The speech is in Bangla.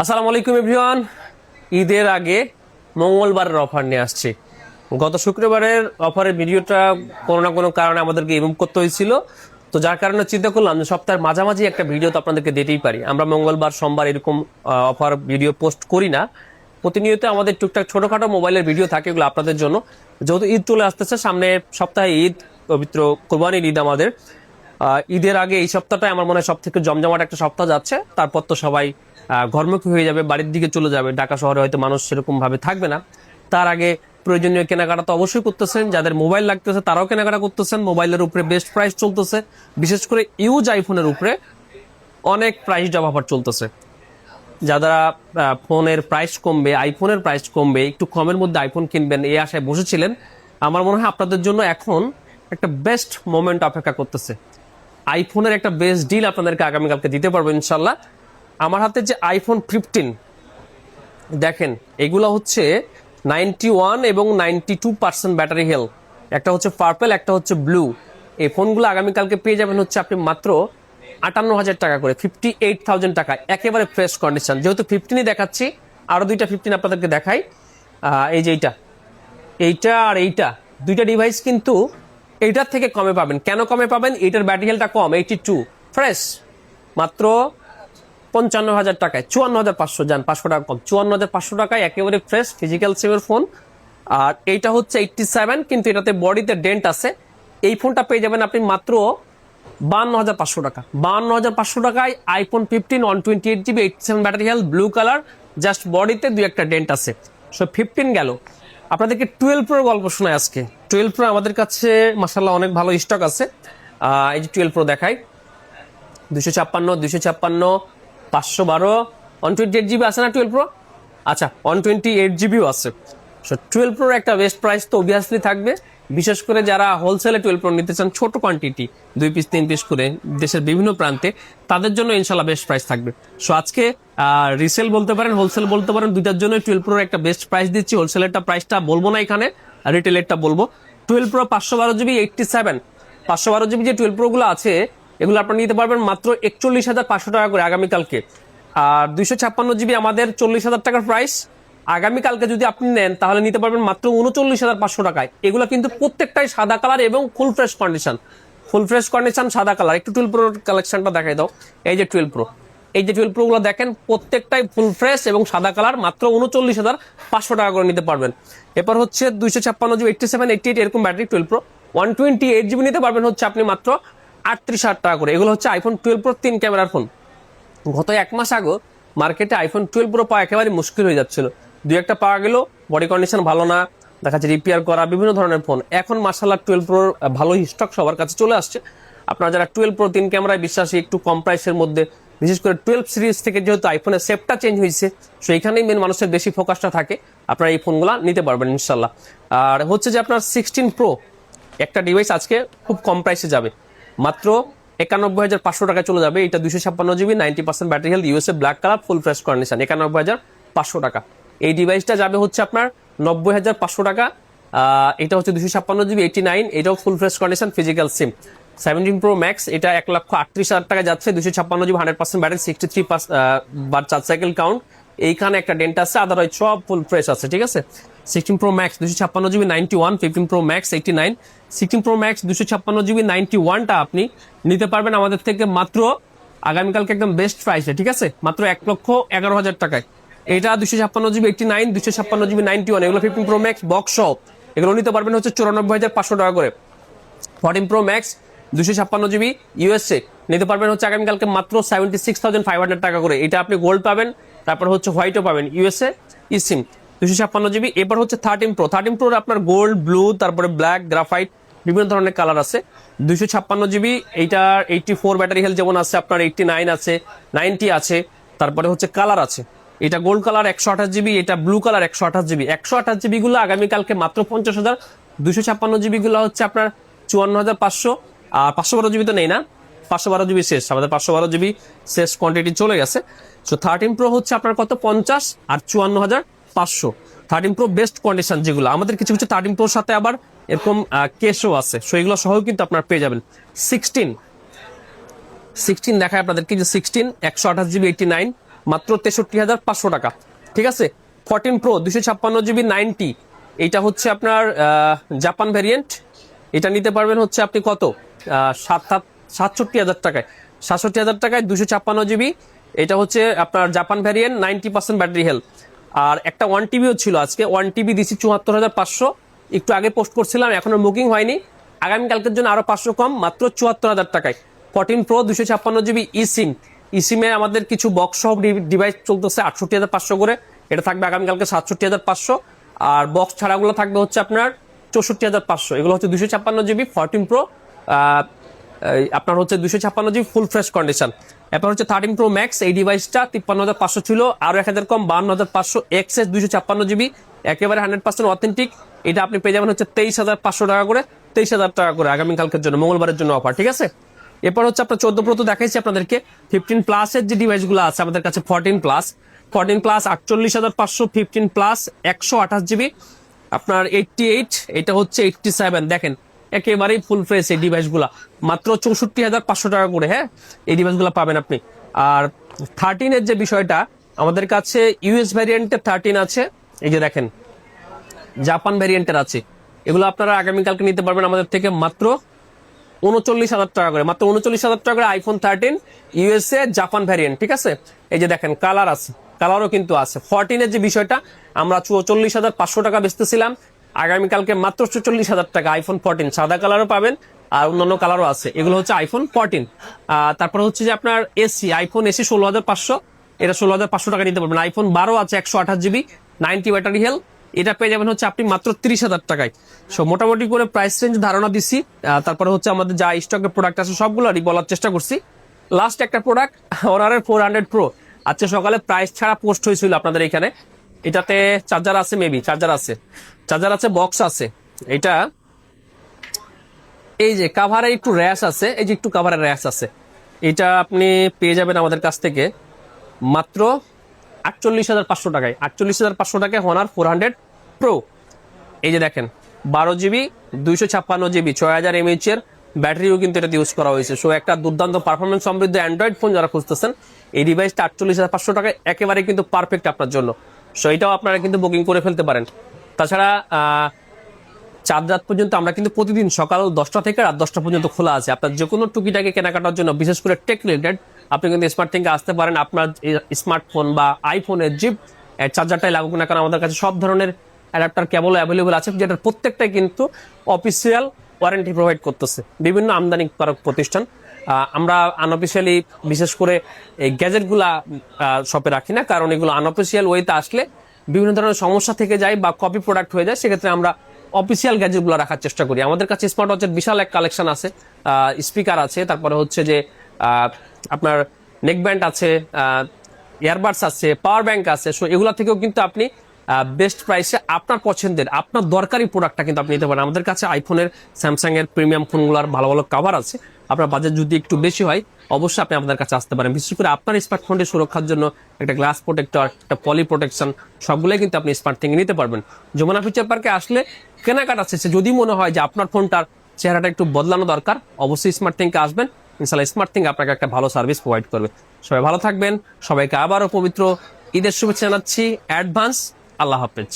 আসসালামু আলাইকুম এভরিওয়ান। ঈদের আগে মঙ্গলবারের অফার নিয়ে আসছি। গত শুক্রবারের অফারের ভিডিওটা কোনো না কোনো কারণে আমাদেরকে রিমুভ করতে হয়েছিল, তো যার কারণে চিন্তা করলাম যে সপ্তাহের মাঝামাঝি একটা ভিডিও তো আপনাদেরকে দিতেই পারি। আমরা মঙ্গলবার সোমবার এরকম অফার ভিডিও পোস্ট করি না, প্রতিনিয়ত আমাদের টুকটাক ছোটখাটো মোবাইলের ভিডিও থাকে, এগুলো আপনাদের জন্য। যেহেতু ঈদ চলে আসতেছে, সামনে সপ্তাহে ঈদ, পবিত্র কোরবানির ঈদ আমাদের। ঈদের আগে এই সপ্তাহটাই আমার মনে হয় সব থেকে জমজমাট একটা সপ্তাহ যাচ্ছে। তারপর তো সবাই ঘরমুখী হয়ে যাবে, বাড়ির দিকে চলে যাবে। ঢাকা শহরে হয়তো মানুষ সেরকম ভাবে থাকবে না। তার আগে প্রয়োজনীয় কেনাকাটা তো অবশ্যই করতেছেন, যাদের মোবাইল লাগতেছে তারাও কেনাকাটা করতেছেন। মোবাইলের উপরে বেস্ট প্রাইস চলতেছে, বিশেষ করে ইউজ আইফোনের উপরে অনেক প্রাইস ড্রপ অফার চলতেছে। যারা ফোনের প্রাইস কমবে, আইফোনের প্রাইস কমবে, একটু কমের মধ্যে আইফোন কিনবেন এই আশায় বসেছিলেন, আমার মনে হয় আপনাদের জন্য এখন একটা বেস্ট মোমেন্ট অপেক্ষা করতেছে। আইফোনের একটা বেস্ট ডিল আপনাদেরকে আগামীকালকে দিতে পারবো ইনশাল্লাহ। আমার হাতে যে আইফোন 15 দেখেন, এগুলো হচ্ছে 91 এবং 92% ব্যাটারি হেলথ। একটা হচ্ছে পার্পল, একটা হচ্ছে ব্লু। এই ফোনগুলো আগামীকালকে পেয়ে যাবেন হচ্ছে আপনি মাত্র 58,000 টাকা করে, 58,000 টাকা, একেবারে ফ্রেশ কন্ডিশন। যেহেতু 15ই দেখাচ্ছি, আরো দুইটা 15 আপনাদেরকে দেখাই। এই যে এইটা, এইটা আর এইটা, দুইটা ডিভাইস কিন্তু এইটার থেকে কমে পাবেন। কেন কমে পাবেন? এইটার ব্যাটারি হেলথটা কম, 82, ফ্রেশ মাত্র 55,000 টাকায়, 54,500, যান 500 টাকা কম, 54,500 টাকায় একেবারে ফ্রেশ ফিজিক্যাল সিমের ফোন। আর এইটা হচ্ছে 87, কিন্তু এটাতে বডিতে ডেন্ট আছে। এই ফোনটা পেয়ে যাবেন আপনি মাত্র 52,500 টাকা। 52,500 টাকায় iPhone 15 128GB 87 battery health, blue colour, just বডিতে দুই একটা ডেন্ট আছে। সো 15 গেল। আপনাদেরকে 12 প্রো গল্প শোনায় আজকে। 12 প্রো আমাদের কাছে মাশাআল্লাহ অনেক ভালো স্টক আছে। এই যে 12 প্রো দেখাই, 256, 256, 512, 128GB আছে না 12 প্রো? আচ্ছা, 128GBও আছে। সো 12 প্রোর একটা বেস্ট প্রাইস তো অবভিয়াসলি থাকবে। বিশেষ করে যারা হোলসেলে 12 প্রো নিতে চান, ছোট কোয়ান্টিটি, 2 পিস 3 পিস করে দেশের বিভিন্ন প্রান্তে, তাদের জন্য ইনশাল্লাহ বেস্ট প্রাইস থাকবে। সো আজকে রিসেল বলতে পারেন, হোলসেল বলতে পারেন, দুইটার জন্য 12 প্রোর একটা বেস্ট প্রাইস দিচ্ছি। হোলসেলেরটা প্রাইসটা বলবো না এখানে, রিটেলেরটা বলবো। 12 প্রো 512GB 87, 512GB যে 12 প্রো গুলো আছে, এগুলো আপনারা নিতে পারবেন মাত্র 41,500 টাকা করে আগামীকালকে। আর 256GB আমাদের 40,000 টাকার প্রাইস। আগামীকালকে যদি আপনি নেন তাহলে নিতে পারবেন মাত্র 39,500 টাকায়। এগুলো কিন্তু প্রত্যেকটাই সাদা কালার এবং full fresh condition. Full fresh condition সাদা কালার। একটু 12 প্রোর কালেকশনটা দেখাই দাও। এই যে 12 প্রো, এই যে 12 প্রো গুলো দেখেন, প্রত্যেকটাই ফুল ফ্রেশ এবং সাদা কালার, মাত্র 39,500 টাকা করে নিতে পারবেন। এরপর হচ্ছে 256GB 87 88 এরকম ব্যাটারি 12 প্রো 128GB নিতে পারবেন হচ্ছে আপনি মাত্র 38,000 টাকা করে। এগুলো হচ্ছে আইফোন 12 প্রো 3 ক্যামেরার ফোন। গত এক মাস আগে মার্কেটে আইফোন 12 প্রো পাওয়া একেবারে মুশকিল হয়ে যাচ্ছিল। দুই একটা পাওয়া গেল, বডি কন্ডিশন ভালো না, দেখা যাচ্ছে রিপেয়ার করা, বিভিন্ন ধরনের ফোন। এখন মার্শাল্লাহ 12 প্রোর ভালো স্টক সবার কাছে চলে আসছে। আপনারা যারা 12 প্রো 3 ক্যামেরায় বিশ্বাসী, একটু কম প্রাইসের মধ্যে, বিশেষ করে 12 সিরিজ থেকে যেহেতু আইফোনের শেপটা চেঞ্জ হয়েছে, সো এখানেই মেন মানুষের বেশি ফোকাসটা থাকে, আপনারা এই ফোনগুলো নিতে পারবেন ইনশাল্লাহ। আর হচ্ছে যে আপনার 16 প্রো একটা ডিভাইস আজকে খুব কম প্রাইসে যাবে, মাত্র 91,500 টাকায় চলে যাবে। এটা 256GB 90% battery health, USA black colour, full fresh condition, 91,500 টাকা। এই ডিভাইসটা যাবে হচ্ছে আপনার 90,500 টাকা। এটা হচ্ছে 256GB 89, এটাও ফুল ফ্রেশ কন্ডিশন, ফিজিক্যাল সিম। 17 প্রো ম্যাক্স, এটা 1,38,000 টাকা যাচ্ছে, 256GB 100% ব্যাটারি, 63 বার চার্জ সাইকেল কাউন্ট। এইখানে একটা ডেন্ট আছে, আদারওয়াইজ সব ফুল ফ্রেশ আছে, ঠিক আছে। 16 pro max 256GB 91, 15 pro max 89, 16 pro max 256GB 91টা আপনি নিতে পারবেন আমাদের থেকে মাত্র আগামীকালকে একদম বেস্ট প্রাইসে, ঠিক আছে, মাত্র 1,11,000 টাকায়। এটা 256GB 89, 256GB 91, এগুলো 15 প্রো ম্যাক্স বক্স সহ, এগুলো নিতে পারবেন হচ্ছে 94,500 টাকা করে। 14 প্রো ম্যাক্স 256GB ইউএসএ নিতে পারবেন হচ্ছে আগামীকালকে মাত্র 76,500 টাকা করে। এটা আপনি গোল্ড পাবেন, তারপর হচ্ছে হোয়াইটও পাবেন, ইউএসএ ইসিম, 256GB। এবার হচ্ছে 13 প্রো, 13 প্রোর আপনার গোল্ড, ব্লু, তারপরে ব্ল্যাক, গ্রাফাইট, বিভিন্ন ধরনের কালার আছে। 256GB, এইটার 84 ব্যাটারি হেলথ যেমন আছে, আপনার 89 আছে, 90 আছে, তারপরে হচ্ছে কালার আছে। এটা গোল্ড কালার 128GB, এটা ব্লু কালার 128GB। 128GB গুলো আগামীকালকে মাত্র 50,000, 256GB গুলো হচ্ছে আপনার 54,500। আর 512GB তো নেই না, 512GB শেষ, আমাদের 512GB শেষ, কোয়ান্টিটি চলে গেছে। সো 13 প্রো হচ্ছে আপনার কত, 50 আর 54,500। 13 প্রো বেস্ট কন্ডিশন যেগুলো আমাদের, কিছু কিছু 13 প্রোর সাথে আবার এরকম কেসও আছে, সো এগুলো সহ কিন্তু আপনারা পেয়ে যাবেন। 16 দেখায় আপনাদেরকে, যে 16 128GB 89, মাত্র 63,500 টাকা। ঠিক আছে, 14 প্রো 256GB 90, এটা হচ্ছে আপনার জাপান ভ্যারিয়েন্ট। এটা নিতে পারবেন হচ্ছে আপনি কত 67,000 টাকায়, 67,000 টাকায় 256GB। এটা হচ্ছে আপনার জাপান ভ্যারিয়েন্ট, 90% ব্যাটারি হেলথ। আর একটা 1TBও ছিল, আজকে 1TB দিছি 74,500, একটু আগে পোস্ট করছিলাম, এখনো বুকিং হয়নি। আগামীকালকের জন্য আরো 500 কম, মাত্র 74,000 টাকায় 14 প্রো 256GB ইসিম। ইসিমে আমাদের কিছু বক্স সহ ডিভাইস চলতেছে 68,500 করে, এটা থাকবে আগামীকালকে 67,500। আর বক্স ছাড়াগুলো থাকবে হচ্ছে আপনার 64,500। এগুলো হচ্ছে 256GB 14 প্রো, আপনার হচ্ছে 256GB ফুল ফ্রেশ কন্ডিশন। এরপর হচ্ছে 13 প্রো ম্যাক্স, এই ডিভাইসটা 53,500 ছিল, আরো 1,000 কম 52,500 এক্সএস 256GB, একেবারে 100% অথেন্টিক। এটা আপনি পেয়ে যাবেন হচ্ছে 23,500 টাকা করে, 23,000 টাকা করে আগামীকালকের জন্য, মঙ্গলবারের জন্য অফার। ঠিক আছে, এরপর হচ্ছে আপনার 14 প্রো তো দেখাইছি আপনাদেরকে। 15 প্লাসের যে ডিভাইসগুলো আছে আমাদের কাছে, 14 প্লাস 48,500, 15 প্লাস 128GB আপনার 88, এটা হচ্ছে 87। দেখেন একেবারেই ফুল ফ্রেশ এই ডিভাইসগুলা, মাত্র 64,500 টাকা করে। হ্যাঁ, এই ডিভাইসগুলো পাবেন আপনি। আর 13 এর যে বিষয়টা, আমাদের কাছে ইউএস ভ্যারিয়েন্টের 13 আছে, এই যে দেখেন জাপান ভ্যারিয়েন্টের আছে। এগুলো আপনারা আগামীকালকে নিতে পারবেন আমাদের থেকে মাত্র 39,000 টাকা করে, মাত্র 39,000 টাকা করে আইফোন 13 ইউএসএ জাপান ভ্যারিয়েন্ট। ঠিক আছে, এই যে দেখেন কালার আছে, কালারও কিন্তু আছে। 14 এর যে বিষয়টা, আমরা 44,500 টাকা বেচতেছিলাম, আগামীকালকে মাত্র 44,000 টাকা আইফোন 14, সাদা কালারও পাবেন আর অন্যান্য কালারও আছে। এগুলো হচ্ছে আইফোন 14। তারপর হচ্ছে যে আপনার এসি, আইফোন এসি 16,500, এটা 16,500 টাকা নিতে পারবেন। আইফোন 12 আছে 128GB 90 ব্যাটারি হেলথ, এটা পেয়ে যাবেন হচ্ছে আপনি মাত্র 30,000 টাকায়। সো মোটামুটি করে প্রাইস রেঞ্জ ধারণা দিচ্ছি। তারপরে হচ্ছে আমাদের যা স্টকের প্রোডাক্ট আছে সবগুলোরই বলার চেষ্টা করছি। লাস্ট একটা প্রোডাক্ট অনারের 400 প্রো, আজকে সকালে প্রাইস ছাড়া পোস্ট হয়েছিল আপনাদের এখানে। এটাতে চার্জার আছে, মেবি চার্জার আছে, বক্স আছে। এটা এই যে কাভারে একটু র্যাশ আছে, এই যে একটু কাভারের র্যাশ আছে, এটা আপনি পেয়ে যাবেন আমাদের কাছ থেকে মাত্র 48,500 টাকায়। 48,500 টাকায় হনার 400 প্রো। এই যে দেখেন 12GB 256GB 6000 mAh এর ব্যাটারিও কিন্তু এটা ইউজ করা হয়েছে। সো একটা দুর্দান্ত পারফরমেন্স সমৃদ্ধ অ্যান্ড্রয়েড ফোন যারা খুঁজতেছেন, এই ডিভাইসটা 48,500 টাকায় একেবারে কিন্তু পারফেক্ট আপনার জন্য। সো এটাও আপনারা কিন্তু বুকিং করে ফেলতে পারেন। তাছাড়া 4 রাত পর্যন্ত আমরা কিন্তু প্রতিদিন সকাল 10টা থেকে রাত 10টা পর্যন্ত খোলা আছে। আপনার যে কোনো টুকিটাকে কেনাকাটার জন্য, বিশেষ করে টেক রিলেটেড, আপনি কিন্তু স্মার্ট থেকে আসতে পারেন। আপনার স্মার্টফোন বা আইফোনের জিপ চার্জারটাই লাগুক না, কারণ আমাদের কাছে সব ধরনের অ্যাডাপ্টার কেবল অ্যাভেলেবল আছে, যেটার প্রত্যেকটাই কিন্তু অফিসিয়াল ওয়ারেন্টি প্রোভাইড করতেছে বিভিন্ন আমদানিকারক প্রতিষ্ঠান। আমরা আনঅফিসিয়ালি বিশেষ করে এই গ্যাজেটগুলা শপে রাখি না, কারণ এগুলো আনঅফিসিয়াল ওয়েতে আসলে বিভিন্ন ধরনের সমস্যা থেকে যায় বা কপি প্রোডাক্ট হয়ে যায়। সেক্ষেত্রে আমরা অফিসিয়াল গ্যাজেটগুলো রাখার চেষ্টা করি। আমাদের কাছে স্মার্ট ওয়াচের বিশাল এক কালেকশন আছে, স্পিকার আছে, তারপরে হচ্ছে যে আপনার নেকব্যান্ড আছে, ইয়ারবাডস আছে, পাওয়ার ব্যাংক আছে। সো এগুলা থেকেও কিন্তু আপনি বেস্ট প্রাইসে আপনার পছন্দের, আপনার দরকারি প্রোডাক্টটা কিন্তু আপনি নিতে পারেন। আমাদের কাছে আইফোনের, স্যামসাং এর প্রিমিয়াম ফোনগুলোর ভালো ভালো কভার আছে। আপনার বাজেট যদি একটু বেশি হয়, অবশ্যই আপনি আমাদের কাছে আসতে পারেন। বিশেষ করে আপনার স্মার্টফোনটি সুরক্ষার জন্য একটা গ্লাস প্রোটেক্টর, একটা পলি প্রোটেকশন, সবগুলোই কিন্তু আপনি স্মার্ট থেকে নিতে পারবেন। যমুনা ফিউচার পার্কে আসলে কেনাকাটা শেষে যদি মনে হয় যে আপনার ফোনটার চেহারাটা একটু বদলানো দরকার, অবশ্যই স্মার্ট থিংকে আসবেন। ইনশাআল্লাহ স্মার্ট থিং আপনাকে একটা ভালো সার্ভিস প্রোভাইড করবে। সবাই ভালো থাকবেন, সবাইকে আবারও পবিত্র ঈদের শুভেচ্ছা জানাচ্ছি অ্যাডভান্স। আল্লাহ হাফেজ।